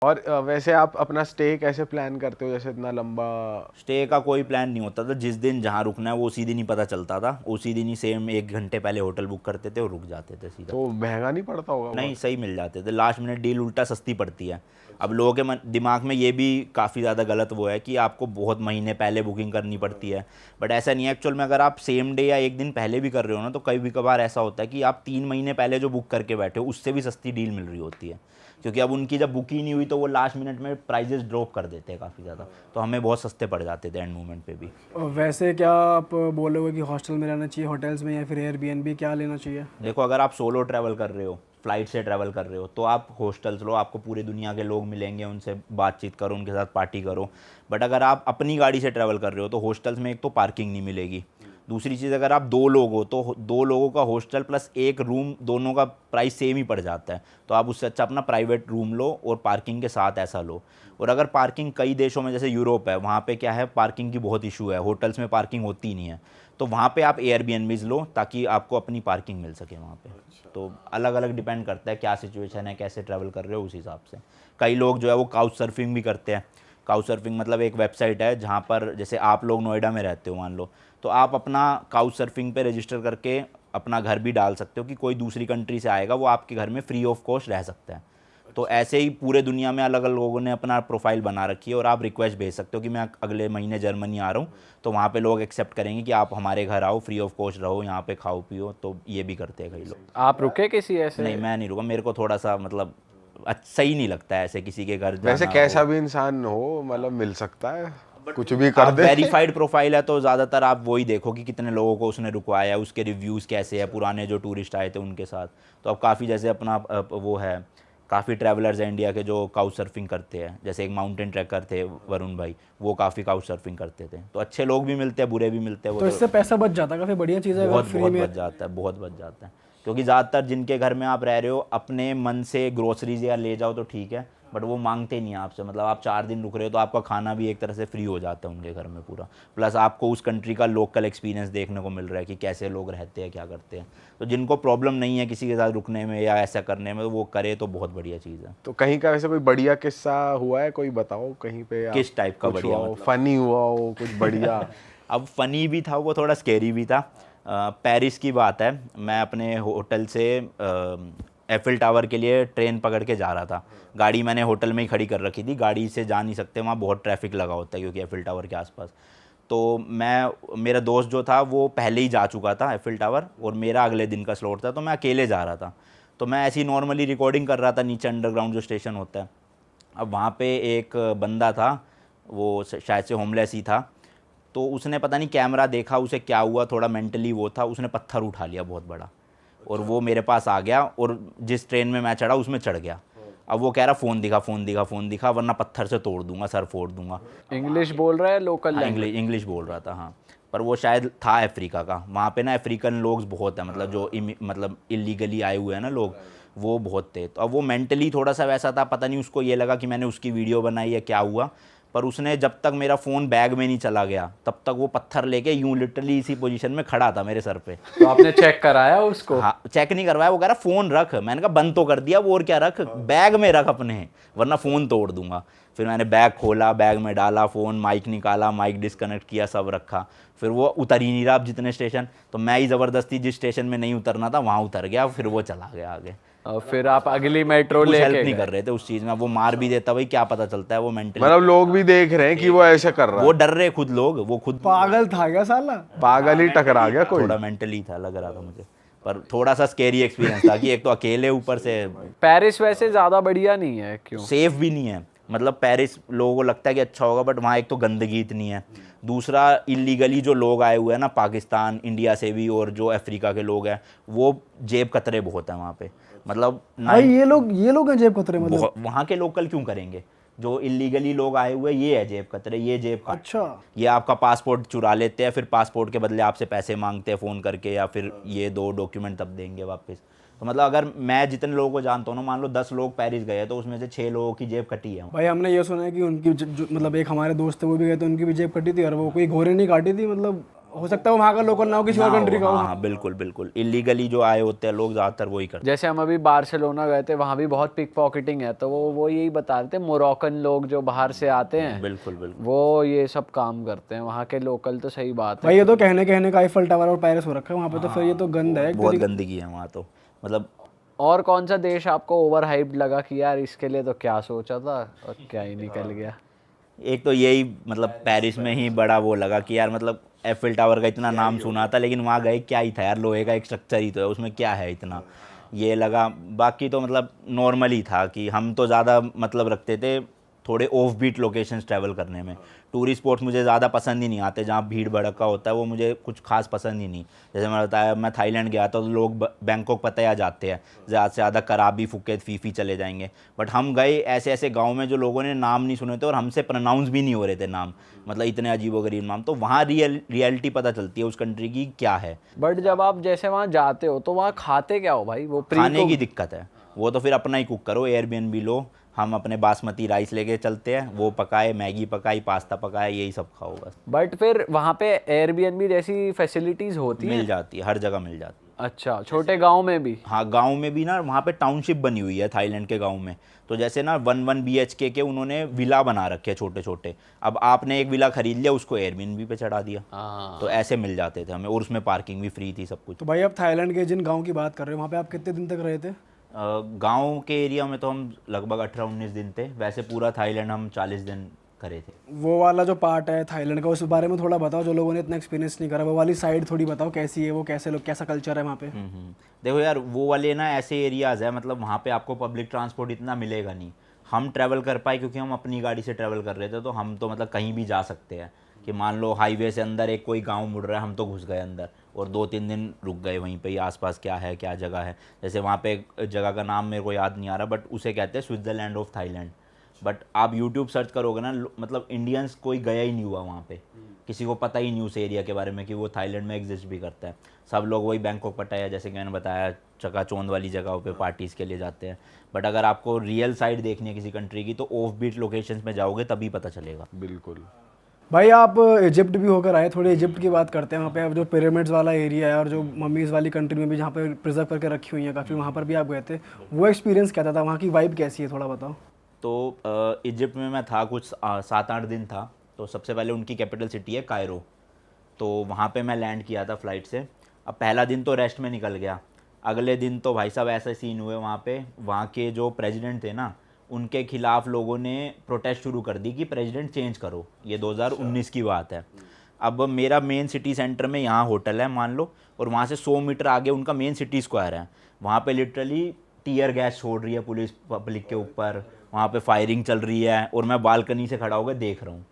और वैसे आप अपना स्टे कैसे प्लान करते हो, जैसे इतना लंबा? स्टे का कोई प्लान नहीं होता था, जिस दिन जहाँ रुकना है वो उसी दिन ही पता चलता था, उसी दिन ही सेम 1 घंटे पहले होटल बुक करते थे और रुक जाते थे सीधा। तो महंगा नहीं पड़ता होगा नहीं, बहुत? सही मिल जाते थे, लास्ट मिनट डील उल्टा सस्ती पड़ती है। अब लोगों के दिमाग में ये भी काफ़ी ज़्यादा गलत वो है कि आपको बहुत महीने पहले बुकिंग करनी पड़ती है, बट ऐसा नहीं है एक्चुअल में। अगर आप सेम डे या एक दिन पहले भी कर रहे हो ना, तो कई भी कभार ऐसा होता है कि आप 3 महीने पहले जो बुक करके बैठे हो उससे भी सस्ती डील मिल रही होती है, क्योंकि अब उनकी जब बुक ही नहीं हुई तो वो लास्ट मिनट में प्राइजेस ड्रॉप कर देते हैं काफ़ी ज़्यादा, तो हमें बहुत सस्ते पड़ जाते थे एंड मोमेंट पे भी। वैसे क्या आप बोलोगे कि हॉस्टल में रहना चाहिए, होटल्स में, या फिर एयरबीएनबी, क्या लेना चाहिए? देखो, अगर आप सोलो ट्रैवल कर रहे हो, फ्लाइट से ट्रैवल कर रहे हो, तो आप हॉस्टल्स लो, आपको पूरी दुनिया के लोग मिलेंगे, उनसे बातचीत करो, उनके साथ पार्टी करो। बट अगर आप अपनी गाड़ी से ट्रैवल कर रहे हो तो हॉस्टल्स में एक तो पार्किंग नहीं मिलेगी, दूसरी चीज़ अगर आप 2 लोग हो तो 2 लोगों का हॉस्टल प्लस एक रूम, दोनों का प्राइस सेम ही पड़ जाता है। तो आप उससे अच्छा अपना प्राइवेट रूम लो और पार्किंग के साथ ऐसा लो। और अगर पार्किंग कई देशों में जैसे यूरोप है, वहाँ पे क्या है, पार्किंग की बहुत इशू है, होटल्स में पार्किंग होती ही नहीं है, तो वहाँ पे आप एयरबीएनबीज लो ताकि आपको अपनी पार्किंग मिल सके वहाँ पे। तो अलग अलग डिपेंड करता है क्या सिचुएशन है, कैसे ट्रैवल कर रहे हो उस हिसाब से। कई लोग जो है वो काउच सर्फिंग भी करते हैं। काउच सर्फिंग मतलब एक वेबसाइट है जहाँ पर, जैसे आप लोग नोएडा में रहते हो मान लो, तो आप अपना काउच सर्फिंग पे रजिस्टर करके अपना घर भी डाल सकते हो कि कोई दूसरी कंट्री से आएगा वो आपके घर में फ्री ऑफ कॉस्ट रह सकता है। तो ऐसे ही पूरे दुनिया में अलग अलग लोगों ने अपना प्रोफाइल बना रखी है, और आप रिक्वेस्ट भेज सकते हो कि मैं अगले महीने जर्मनी आ रहा हूँ, तो वहाँ पे लोग एक्सेप्ट करेंगे कि आप हमारे घर आओ, फ्री ऑफ कॉस्ट रहो, यहाँ पे खाओ पियो। तो ये भी करते हैं कई लोग। आप रुके किसी ऐसे? नहीं, मैं नहीं रुका, मेरे को थोड़ा सा मतलब सही नहीं लगता है ऐसे किसी के घर वैसे जाना कैसा हो। भी इंसान हो, मतलब मिल सकता है, कुछ भी कर आप दे। वेरीफाइड प्रोफाइल है तो ज़्यादातर आप वही देखो कि कितने लोगों को उसने रुकवाया है, उसके रिव्यूज़ कैसे हैं, पुराने जो टूरिस्ट आए थे उनके साथ। तो अब काफ़ी जैसे अपना वो है, काफ़ी ट्रैवलर्स हैं इंडिया के जो काउच सर्फिंग करते हैं, जैसे एक माउंटेन ट्रैकर थे वरुण भाई, वो काफ़ी काउच सर्फिंग करते थे। तो अच्छे लोग भी मिलते हैं, बुरे भी मिलते हैं, वो तो तो इससे पैसा बच जाता है, काफ़ी बढ़िया चीज़ है अगर बहुत फ्री बहुत में। बच जाता है, बहुत बच जाता है। क्योंकि ज़्यादातर जिनके घर में आप रह रहे हो, अपने मन से ग्रोसरीज या ले जाओ तो ठीक है, बट वो मांगते नहीं हैं आपसे। मतलब आप 4 दिन रुक रहे हो तो आपका खाना भी एक तरह से फ्री हो जाता है उनके घर में पूरा, प्लस आपको उस कंट्री का लोकल एक्सपीरियंस देखने को मिल रहा है कि कैसे लोग रहते हैं, क्या करते हैं। तो जिनको प्रॉब्लम नहीं है किसी के साथ रुकने में या ऐसा करने में, वो करे तो बहुत बढ़िया चीज़ है। तो कहीं का वैसे कोई बढ़िया किस्सा हुआ है, कोई बताओ कहीं पे आप, किस टाइप का कुछ हुआ बढ़िया हो, मतलब? फनी हुआ हो कुछ बढ़िया? अब फ़नी भी था, वो थोड़ा स्केरी भी था। पेरिस की बात है, मैं अपने होटल से एफिल टावर के लिए ट्रेन पकड़ के जा रहा था। गाड़ी मैंने होटल में ही खड़ी कर रखी थी, गाड़ी से जा नहीं सकते, वहाँ बहुत ट्रैफिक लगा होता है क्योंकि एफिल टावर के आसपास। तो मेरा दोस्त जो था वो पहले ही जा चुका था एफिल टावर, और मेरा अगले दिन का स्लॉट था, तो मैं अकेले जा रहा था। तो मैं ऐसी नॉर्मली रिकॉर्डिंग कर रहा था नीचे अंडरग्राउंड जो स्टेशन होता है। अब वहाँ पे एक बंदा था, वो शायद से होमलेस ही था, तो उसने पता नहीं कैमरा देखा, उसे क्या हुआ, थोड़ा मेंटली वो था, उसने पत्थर उठा लिया बहुत बड़ा, और वो मेरे पास आ गया, और जिस ट्रेन में मैं चढ़ा उसमें चढ़ गया। अब वो कह रहा फ़ोन दिखा, फ़ोन दिखा, फ़ोन दिखा, वरना पत्थर से तोड़ दूंगा, सर फोड़ दूंगा। इंग्लिश बोल रहा है, लोकल हाँ, लैंग्वेज? इंग्लिश बोल रहा था, हाँ। पर वो शायद था अफ्रीका का, वहाँ पे ना अफ्रीकन लोग बहुत हैं, मतलब जो मतलब इलीगली आए हुए हैं ना लोग, वो बहुत थे। तो अब वो मेंटली थोड़ा सा वैसा था, पता नहीं उसको ये लगा कि मैंने उसकी वीडियो बनाई है, क्या हुआ। पर उसने जब तक मेरा फ़ोन बैग में नहीं चला गया तब तक वो पत्थर लेके यूं लिटरली इसी पोजीशन में खड़ा था मेरे सर पे। तो आपने चेक कराया उसको? हाँ, चेक नहीं करवाया, वो कह रहा फ़ोन रख। मैंने कहा बंद तो कर दिया, वो और क्या रख, बैग में रख अपने, वरना फ़ोन तोड़ दूंगा। फिर मैंने बैग खोला, बैग में डाला फ़ोन, माइक निकाला, माइक डिस्कनेक्ट किया, सब रखा। फिर वो उतर ही नहीं रहा अब जितने स्टेशन, तो मैं ही ज़बरदस्ती जिस स्टेशन में नहीं उतरना था वहाँ उतर गया, फिर वो चला गया आगे। और फिर आप अगली मेट्रो कुछ हेल्प लेके नहीं गए? कर रहे थे उस चीज़ में, वो मार भी देता भाई, क्या पता चलता है वो मेंटली। मतलब लोग भी देख रहे हैं कि वो ऐसे कर रहा वो है? डर रहे खुद लोग, वो खुद पागल था क्या साला? पागल ही टकरा गया कोई? थोड़ा मेंटली था लग रहा था मुझे, पर थोड़ा सा स्केरी एक्सपीरियंस था कि एक तो अकेले, ऊपर से पेरिस वैसे ज़्यादा बढ़िया नहीं है, क्यों? सेफ भी नहीं है। मतलब पेरिस लोगों को लगता है कि अच्छा होगा, बट वहाँ एक तो गंदगी इतनी है, दूसरा इलीगली जो लोग आए हुए हैं ना पाकिस्तान, इंडिया से भी, और जो अफ्रीका के लोग हैं, वो जेब कतरे बहुत हैं वहाँ पे। मतलब भाई ये लोग हैं जेब कतरे मतलब? वहाँ के लोकल क्यों करेंगे, जो इलीगली लोग आए हुए ये है जेब कतरे, ये जेब का। अच्छा। ये आपका पासपोर्ट चुरा लेते हैं, फिर पासपोर्ट के बदले आपसे पैसे मांगते हैं फ़ोन करके, या फिर ये दो डॉक्यूमेंट तब देंगे वापस। तो मतलब अगर मैं जितने लोगों को जानता हूँ ना, मान लो 10 लोग पेरिस गए तो उसमें से 6 लोगों की जेब कटी है। भाई हमने ये सुना है कि उनकी मतलब एक हमारे दोस्त थे वो भी गए थे, उनकी भी जेब कटी थी, और वो कोई घोड़े नहीं काटी थी, मतलब हो सकता है वो वहाँ का लोकल ना हो, किसी और कंट्री का हो। हाँ बिल्कुल बिल्कुल, इलीगली जो आए होते हैं लोग ज़्यादातर वही करते जैसे हम अभी बार्सिलोना गए थे, वहाँ भी बहुत पिक पॉकेटिंग है, तो वो यही बता रहे थे, मोरक्कन लोग जो बाहर से आते हैं। हैं बिल्कुल बिल्कुल, वो ये सब काम करते हैं, वहाँ के लोकल। तो सही बात है भाई ये तो कहने का आईफल टावर और पेरिस हो रखा है वहाँ पे, तो फिर ये तो गंद है एक बहुत तरीके- गंदगी है वहाँ तो, मतलब और कौन सा देश आपको ओवर हाइप्ड लगा कि यार इसके लिए तो क्या सोचा था और क्या ही निकल गया? एक तो यही मतलब पेरिस में ही बड़ा वो लगा कि यार मतलब एफिल टावर का इतना नाम सुना था, लेकिन वहाँ गए क्या ही था यार, लोहे का एक स्ट्रक्चर ही तो है, उसमें क्या है इतना, ये लगा। बाकी तो मतलब नॉर्मल ही था कि हम तो ज़्यादा मतलब रखते थे थोड़े ऑफ बीट लोकेशंस ट्रैवल करने में। टूरिस्ट स्पॉट्स मुझे ज़्यादा पसंद ही नहीं आते, जहाँ भीड़ भड़का होता है वो मुझे कुछ खास पसंद ही नहीं। जैसे मैंने बताया मैं थाईलैंड गया था तो लोग बैंकॉक पताया जाते हैं, ज़्यादा से ज़्यादा कराबी फुकेत फीफी चले जाएंगे, बट हम गए ऐसे ऐसे गाँव में जो लोगों ने नाम नहीं सुने थे और हमसे प्रोनाउंस भी नहीं हो रहे थे नाम, मतलब इतने अजीबोगरीब नाम। तो वहाँ रियलिटी पता चलती है उस कंट्री की क्या है। बट जब आप जैसे वहाँ जाते हो तो वहाँ खाते क्या हो भाई? वो खाने की दिक्कत है, वो तो फिर अपना ही कुक करो, एयरबीएनबी लो, हम अपने बासमती राइस लेके चलते हैं, वो पकाए, मैगी पकाई, पास्ता पकाए, यही सब खाओ बस। बट फिर वहाँ पे एयरबीएनबी जैसी फैसिलिटीज होती हैं? मिल जाती है, हर जगह मिल जाती है। अच्छा, छोटे गांव में भी? हाँ गांव में भी ना, वहाँ पे टाउनशिप बनी हुई है थाईलैंड के गांव में, तो जैसे ना 1 BHK के उन्होंने विला बना रखे छोटे छोटे। अब आपने एक विला खरीद लिया, उसको एयरबीएनबी पे चढ़ा दिया, हाँ। तो ऐसे मिल जाते थे हमें, और उसमें पार्किंग भी फ्री थी, सब कुछ। तो भाई आप थाईलैंड के जिन गाँव की बात कर रहे हो वहाँ पे आप कितने दिन तक रहे थे? गांव के एरिया में तो हम लगभग 18-19 दिन थे, वैसे पूरा थाईलैंड हम 40 दिन करे थे। वो वाला जो पार्ट है थाईलैंड का उस बारे में थोड़ा बताओ, जो लोगों ने इतना एक्सपीरियंस नहीं करा, वो वाली साइड थोड़ी बताओ कैसी है वो, कैसे लोग, कैसा कल्चर है वहाँ पे? देखो यार वो वाले ना ऐसे एरियाज़ है, मतलब वहाँ पे आपको पब्लिक ट्रांसपोर्ट इतना मिलेगा नहीं। हम ट्रैवल कर पाए क्योंकि हम अपनी गाड़ी से ट्रैवल कर रहे थे, तो हम तो मतलब कहीं भी जा सकते हैं कि मान लो हाईवे से अंदर एक कोई गांव मुड़ रहा है, हम तो घुस गए अंदर और 2-3 दिन रुक गए वहीं पे ही, आसपास क्या है क्या जगह है। जैसे वहाँ पे एक जगह का नाम मेरे को याद नहीं आ रहा, बट उसे कहते हैं स्विट्ज़रलैंड ऑफ थाईलैंड। बट आप यूट्यूब सर्च करोगे ना, मतलब इंडियंस कोई गया ही नहीं हुआ वहाँ पे, किसी को पता ही नहीं उस एरिया के बारे में कि वो थाईलैंड में एग्जिस्ट भी करता है। सब लोग वही बैंकॉक पटाया, जैसे कि मैंने बताया, चकाचौंध वाली जगहों पे पार्टीज़ के लिए जाते हैं। बट अगर आपको रियल साइड देखनी है किसी कंट्री की, तो ऑफ बीट लोकेशंस में जाओगे तभी पता चलेगा। बिल्कुल। भाई आप इजिप्ट भी होकर आए, थोड़ी इजिप्ट की बात करते हैं। वहाँ पे अब जो पिरामिड्स वाला एरिया है और जो मम्मीज़ वाली कंट्री में भी जहाँ पे प्रिजर्व करके रखी हुई हैं काफ़ी, वहाँ पर भी आप गए थे, वो एक्सपीरियंस क्या था? वहाँ की वाइब कैसी है, थोड़ा बताओ। तो इजिप्ट में मैं था कुछ 7-8 दिन था। तो सबसे पहले उनकी कैपिटल सिटी है कायरो, तो वहाँ पे मैं लैंड किया था फ़्लाइट से। अब पहला दिन तो रेस्ट में निकल गया, अगले दिन तो भाई साहब ऐसे सीन हुए वहाँ पे, वहाँ के जो प्रेसिडेंट थे ना, उनके खिलाफ लोगों ने प्रोटेस्ट शुरू कर दी कि प्रेसिडेंट चेंज करो। ये 2019 की बात है। अब मेरा मेन सिटी सेंटर में यहाँ होटल है मान लो, और वहाँ से 100 मीटर आगे उनका मेन सिटी स्क्वायर है। वहाँ पे लिटरली टीयर गैस छोड़ रही है पुलिस पब्लिक के ऊपर, वहाँ पे फायरिंग चल रही है, और मैं बालकनी से खड़ा होकर देख रहा हूँ।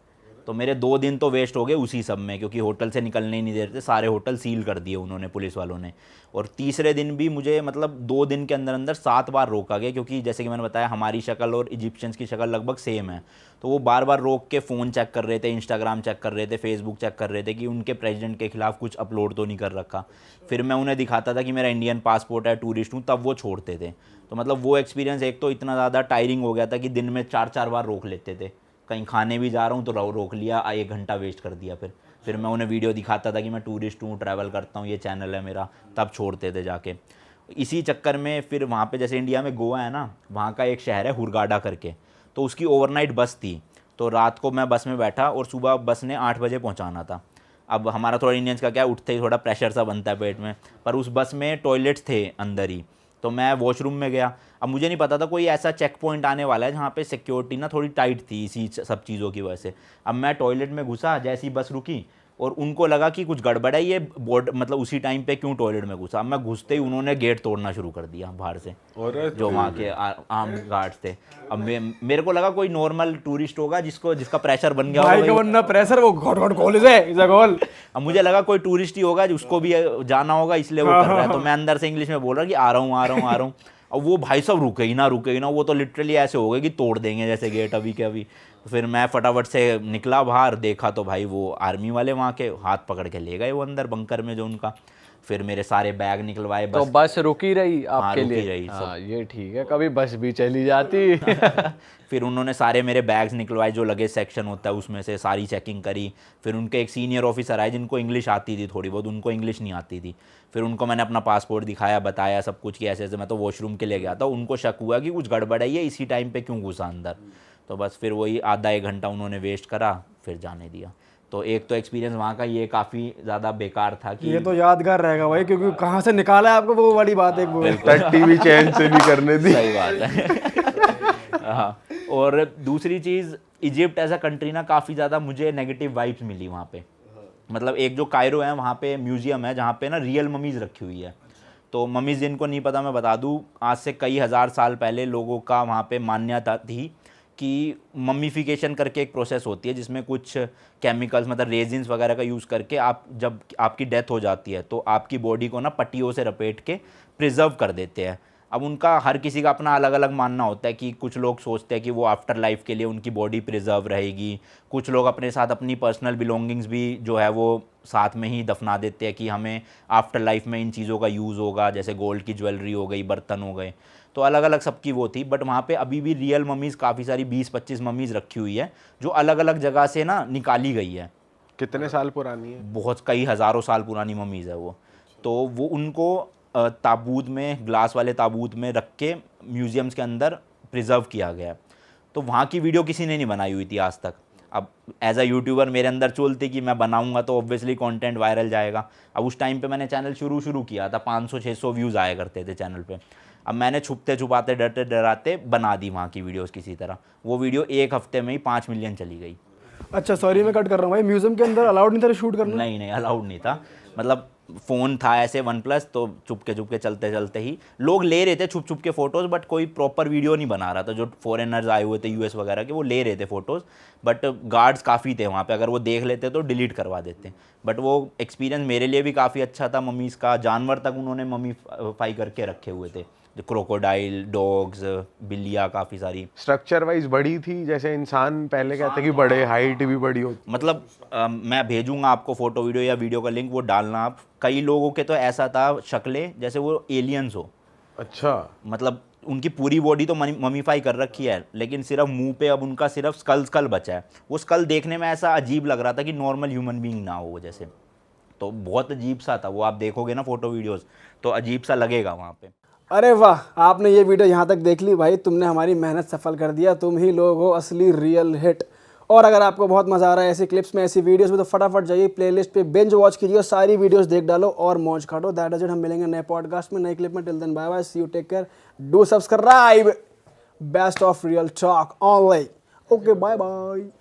तो मेरे 2 दिन तो वेस्ट हो गए उसी सब में, क्योंकि होटल से निकलने ही नहीं दे रहे थे, सारे होटल सील कर दिए उन्होंने, पुलिस वालों ने। और तीसरे दिन भी मुझे मतलब 2 दिन के अंदर अंदर 7 बार रोका गया, क्योंकि जैसे कि मैंने बताया हमारी शक्ल और इजिप्शियंस की शक्ल लगभग सेम है। तो वो बार बार रोक के फ़ोन चेक कर रहे थे, इंस्टाग्राम चेक कर रहे थे, फेसबुक चेक कर रहे थे कि उनके प्रेसिडेंट के खिलाफ कुछ अपलोड तो नहीं कर रखा। फिर मैं उन्हें दिखाता था कि मेरा इंडियन पासपोर्ट है, टूरिस्ट हूँ, तब वो छोड़ते थे। तो मतलब वो एक्सपीरियंस एक तो इतना ज़्यादा टायरिंग हो गया था कि दिन में 4-4 बार रोक लेते थे। कहीं खाने भी जा रहा हूँ तो रोक लिया, 1 घंटा वेस्ट कर दिया। फिर मैं उन्हें वीडियो दिखाता था कि मैं टूरिस्ट हूँ, ट्रैवल करता हूँ, ये चैनल है मेरा, तब छोड़ते थे जाके। इसी चक्कर में फिर वहाँ पे जैसे इंडिया में गोवा है ना, वहाँ का एक शहर है हुरगाडा करके, तो उसकी ओवरनाइट बस थी। तो रात को मैं बस में बैठा और सुबह बस ने 8 बजे पहुँचाना था। अब हमारा थोड़ा इंडियंस का क्या, उठते ही थोड़ा प्रेशर सा बनता है पेट में, पर उस बस में टॉयलेट्स थे अंदर ही, तो मैं वॉशरूम में गया। अब मुझे नहीं पता था कोई ऐसा चेक पॉइंट आने वाला है जहाँ पे सिक्योरिटी ना थोड़ी टाइट थी इसी सब चीज़ों की वजह से। अब मैं टॉयलेट में घुसा, जैसी बस रुकी और उनको लगा कि कुछ गड़बड़ है, ये बोर्ड मतलब उसी टाइम पे क्यों टॉयलेट में घुसा। अब मैं घुसते ही उन्होंने गेट तोड़ना शुरू कर दिया बाहर से, और जो वहाँ के आर्म गार्ड्स थे। अब मेरे को लगा कोई नॉर्मल टूरिस्ट होगा जिसका प्रेशर बन गया भाई होगा। का वरना प्रेशर, वो घोट घोट कॉलेज है, इज अ गोल। अब मुझे लगा कोई टूरिस्ट ही होगा जिसको भी जाना होगा, इसलिए वो कर रहा है। तो मैं अंदर से इंग्लिश में बोल रहा कि आ रहा हूँ। अब वो भाई सब रुके ही ना, वो तो लिटरली ऐसे हो गए कि तोड़ देंगे जैसे गेट अभी के अभी। तो फिर मैं फटाफट से निकला बाहर, देखा तो भाई वो आर्मी वाले वहाँ के हाथ पकड़ के ले गए वो अंदर बंकर में जो उनका। फिर मेरे सारे बैग निकलवाए। तो बस बस रुकी रही आपके रुकी लिए? रही, हाँ, ये ठीक है, कभी बस भी चली जाती। फिर उन्होंने सारे मेरे बैग्स निकलवाए, जो लगेज सेक्शन होता है उसमें से सारी चेकिंग करी। फिर उनके एक सीनियर ऑफिसर आए जिनको इंग्लिश आती थी थोड़ी बहुत, उनको इंग्लिश नहीं आती थी। फिर उनको मैंने अपना पासपोर्ट दिखाया, बताया सब कुछ कि ऐसे ऐसे मैं तो वॉशरूम के लिए गया था। उनको शक हुआ कि कुछ गड़बड़ है, ये इसी टाइम पे क्यों घुसा अंदर। तो बस फिर वही आधा एक घंटा उन्होंने वेस्ट करा, फिर जाने दिया। तो एक तो एक्सपीरियंस वहाँ का ये काफ़ी ज़्यादा बेकार था कि ये तो यादगार रहेगा भाई, क्योंकि कहाँ से निकाला है आपको, वो वाली बात है वो। तक टीवी चैन से नहीं करने दी। सही बात है। हाँ, और दूसरी चीज़, इजिप्ट एज अ कंट्री ना काफ़ी ज़्यादा मुझे नेगेटिव वाइब्स मिली वहाँ पे। मतलब एक जो कायरो है वहाँ पे म्यूज़ियम है जहाँ पे ना रियल ममीज़ रखी हुई है। तो ममीज़ जिनको नहीं पता मैं बता दूँ, आज से कई हज़ार साल पहले लोगों का वहाँ पे मान्यता थी कि मम्मीफिकेशन करके एक प्रोसेस होती है जिसमें कुछ केमिकल्स मतलब रेजिन्स वगैरह का यूज़ करके आप जब आपकी डेथ हो जाती है तो आपकी बॉडी को ना पट्टियों से लपेट के प्रिजर्व कर देते हैं। अब उनका हर किसी का अपना अलग अलग मानना होता है कि कुछ लोग सोचते हैं कि वो आफ्टर लाइफ के लिए उनकी बॉडी प्रिजर्व रहेगी, कुछ लोग अपने साथ अपनी पर्सनल बिलोंगिंग्स भी जो है वो साथ में ही दफना देते हैं कि हमें आफ्टर लाइफ में इन चीज़ों का यूज़ होगा, जैसे गोल्ड की ज्वेलरी हो गई, बर्तन हो गए। तो अलग अलग सबकी वो थी, बट वहाँ पे अभी भी रियल ममीज़ काफ़ी सारी 20-25 ममीज़ रखी हुई है जो अलग अलग जगह से ना निकाली गई है। कितने साल पुरानी है? बहुत कई हज़ारों साल पुरानी ममीज़ है वो। तो वो उनको ताबूत में, ग्लास वाले ताबूत में रख के म्यूज़ियम्स के अंदर प्रिजर्व किया गया है। तो वहाँ की वीडियो किसी ने नहीं बनाई हुई थी आज तक। अब एज अ यूट्यूबर मेरे अंदर चलती कि मैं बनाऊंगा तो ऑब्वियसली कंटेंट वायरल जाएगा। अब उस टाइम पे मैंने चैनल शुरू किया था, 500-600 व्यूज़ आया करते थे चैनल पे। अब मैंने छुपते छुपाते डरते डराते बना दी वहाँ की वीडियोस किसी तरह। वो वीडियो एक हफ्ते में ही 5 मिलियन चली गई। अच्छा सॉरी मैं कट कर रहा हूँ भाई, म्यूजियम के अंदर अलाउड नहीं था शूट करना? नहीं अलाउड नहीं था। मतलब फ़ोन था ऐसे OnePlus, तो चुपके चुपके चलते चलते ही लोग ले रहे थे छुप के फ़ोटोज़, बट कोई प्रॉपर वीडियो नहीं बना रहा था। जो फॉरेनर्स आए हुए थे US वगैरह के, वो ले रहे थे फ़ोटोज़, बट गार्ड्स काफ़ी थे वहाँ पे, अगर वो देख लेते तो डिलीट करवा देते। बट वो एक्सपीरियंस मेरे लिए भी काफ़ी अच्छा था। मम्मीज़ का जानवर तक उन्होंने मम्मीफाई करके रखे हुए थे, जो क्रोकोडाइल, डॉग्स, बिल्लियाँ काफ़ी सारी। स्ट्रक्चर वाइज बड़ी थी, जैसे इंसान पहले कहते कि बड़े, हाइट भी बड़ी होती। मतलब मैं भेजूंगा आपको फ़ोटो वीडियो या वीडियो का लिंक, वो डालना आप। कई लोगों के तो ऐसा था शक्लें जैसे वो एलियंस हो। अच्छा। मतलब उनकी पूरी बॉडी तो ममीफाई कर रखी है, लेकिन सिर्फ मुंह पे अब उनका सिर्फ स्कल बचा है। वो स्कल देखने में ऐसा अजीब लग रहा था कि नॉर्मल ह्यूमन बीइंग ना हो वो जैसे। तो बहुत अजीब सा था वो, आप देखोगे ना फ़ोटो वीडियोज़ तो अजीब सा लगेगा वहाँ पे। अरे वाह, आपने ये वीडियो यहाँ तक देख ली भाई, तुमने हमारी मेहनत सफल कर दिया। तुम ही लोग हो असली रियल हिट। और अगर आपको बहुत मज़ा आ रहा है ऐसी क्लिप्स में, ऐसी वीडियोस में, तो फटाफट जाइए प्लेलिस्ट पे बिंज वॉच कीजिए, सारी वीडियोस देख डालो और मौज काटो। That is it. हम मिलेंगे नए पॉडकास्ट में, नई क्लिप में। Till then bye bye, see you, take care, do subscribe. Best of real talk online. Okay bye bye.